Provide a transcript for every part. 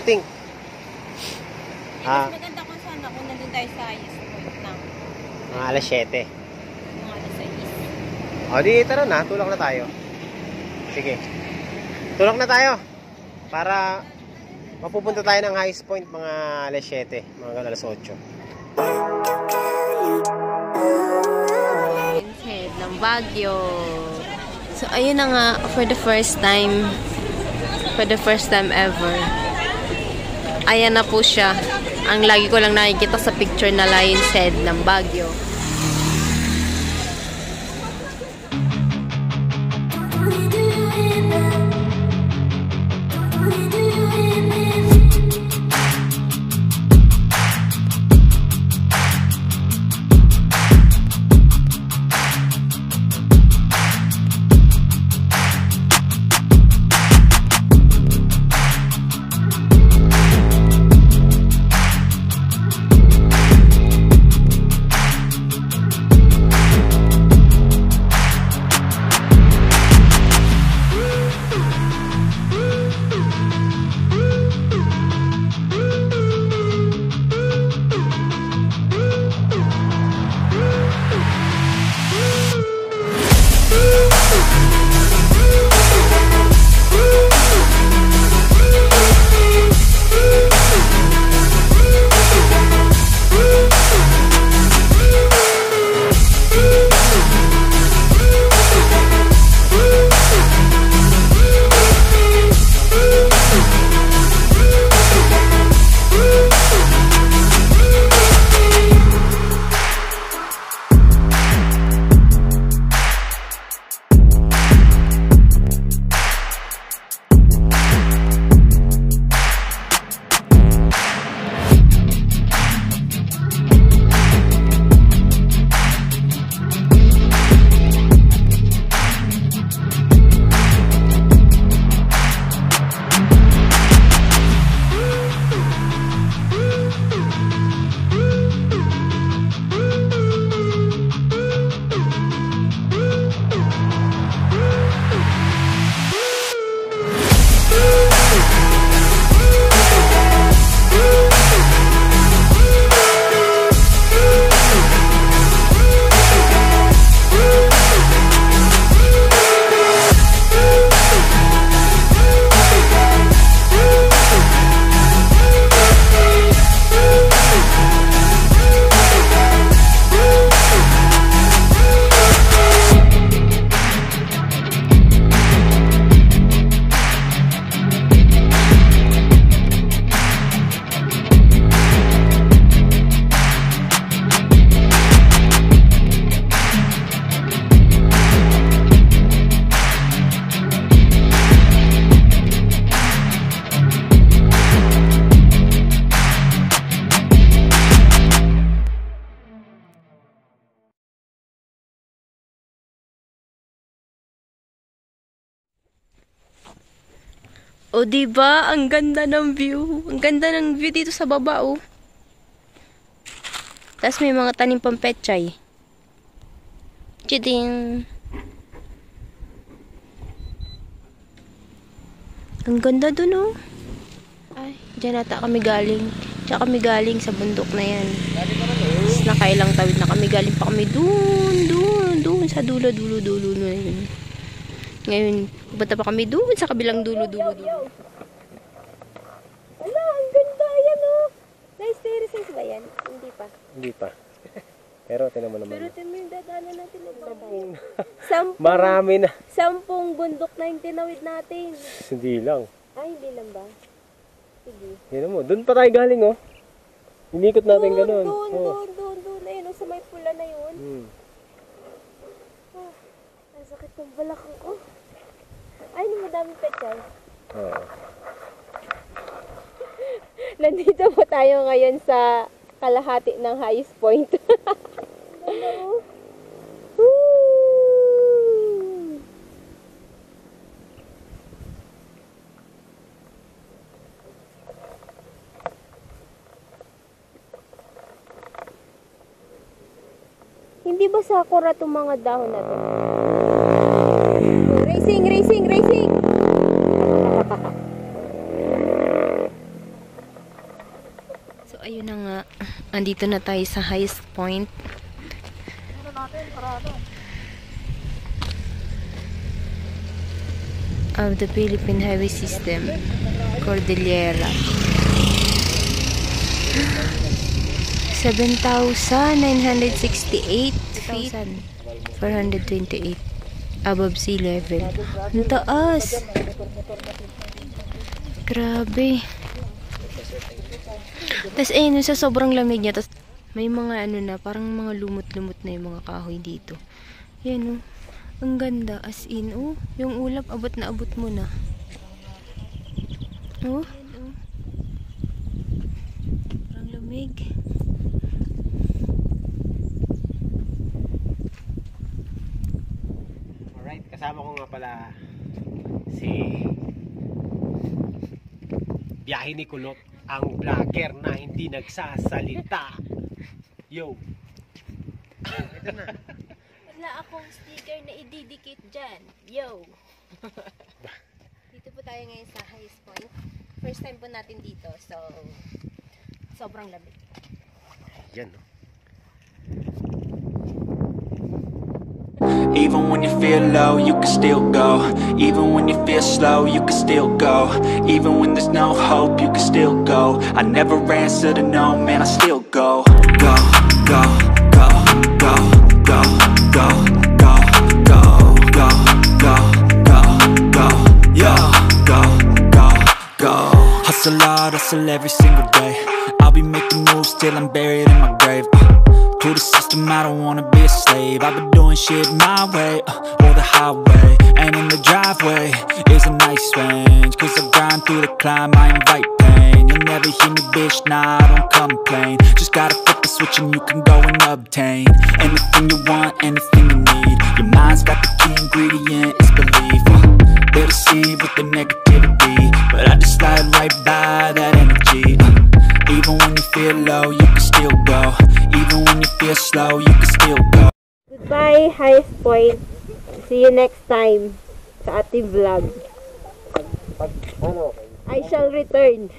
you think? Mas maganda kung sana kung nandun tayo sa highest point ng Mga alas 7. mga alas 6. O di tara na, tulak na tayo. Sige. Tulak na tayo. Para mapupunta tayo ng highest point mga alas 7, mga alas 8. Head ng Baguio. So ayun na nga, for the first time ever. Ayan na po siya. Ang lagi ko lang nakikita sa picture na Lion's Head ng Baguio. O diba, ang ganda ng view. Ang ganda ng view dito sa baba, oh. Tapos may mga tanim pang pechay. Chiding. Ang ganda dun, oh. Ay, dyan ata kami galing. Tsaka kami galing sa bundok na yan. Tapos nakailang tawid na kami. Galing pa kami dun sa dulo na yun. Ngayon, punta pa kami dun sa kabilang dulo. Ala, ang ganda yan, oh. Nice terraces ba yan? Hindi pa. Hindi pa. Pero tinan mo naman. Pero tinan mo yung dadaanan natin. Marami na. 10 bundok na yung tinawid natin. Hindi lang. Ay, hindi lang ba? Sige. Yan mo, doon pa tayo galing, oh. Inikot natin ganun. Doon. Ayun, sa may pula na yun. Ah, ang sakit ng balakang ko. Ay, madaming pechay. Oo. Nandito po tayo ngayon sa kalahati ng highest point. Hello. Hindi ba sakura itong mga dahon na to? Racing! Andito na tayo sa highest point. Of the Philippine Highway System, Cordillera. 7,968 feet, 428 above sea level. Ang taas! Grabe. Tapos ayun, sa sobrang lamig niya, tapos may mga ano na, parang mga lumot-lumot na yung mga kahoy dito. Yan oh. Ang ganda, as in, oh, yung ulap, abot na abot mo na. Oh, parang lamig. Alright, kasama ko nga pala si Biyahe ni Kulot, ang vlogger na hindi nagsasalita. Yo! Ito na. Wala akong sticker na ididikit dyan. Yo! Dito po tayo ngayon sa highest point. First time po natin dito. So, sobrang lamig. Yan, no? Even when you feel low, you can still go. Even when you feel slow, you can still go. Even when there's no hope, you can still go. I never answer to no, man, I still go. Go, go, go, go, go. Go, go, go, go, go, go, go, yo, go, go, go. Hustle hard, hustle every single day. I'll be making moves till I'm buried in my grave. To the system, I don't wanna be a slave. I've been doing shit my way, or the highway. And in the driveway is a nice range. Cause I grind through the climb, I invite pain. You'll never hear me, bitch, nah, I don't complain. Just gotta flip the switch and you can go and obtain anything you want, anything you need. Your mind's got the key ingredient, it's belief. They deceive with the negativity, but I just slide right by that energy. Even when you feel low, you can still go. Even when you feel slow, you can still go. Goodbye, highest point. See you next time sa ating vlog. I shall return.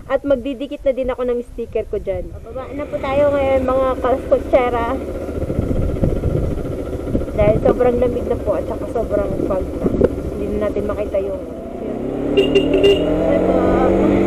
At magdidikit na din ako ng sticker ko dyan. Bababa na po tayo ngayon mga kaskotsera. Dahil sobrang lamig na po at saka sobrang fog na. Hindi na natin makita yung... Ito.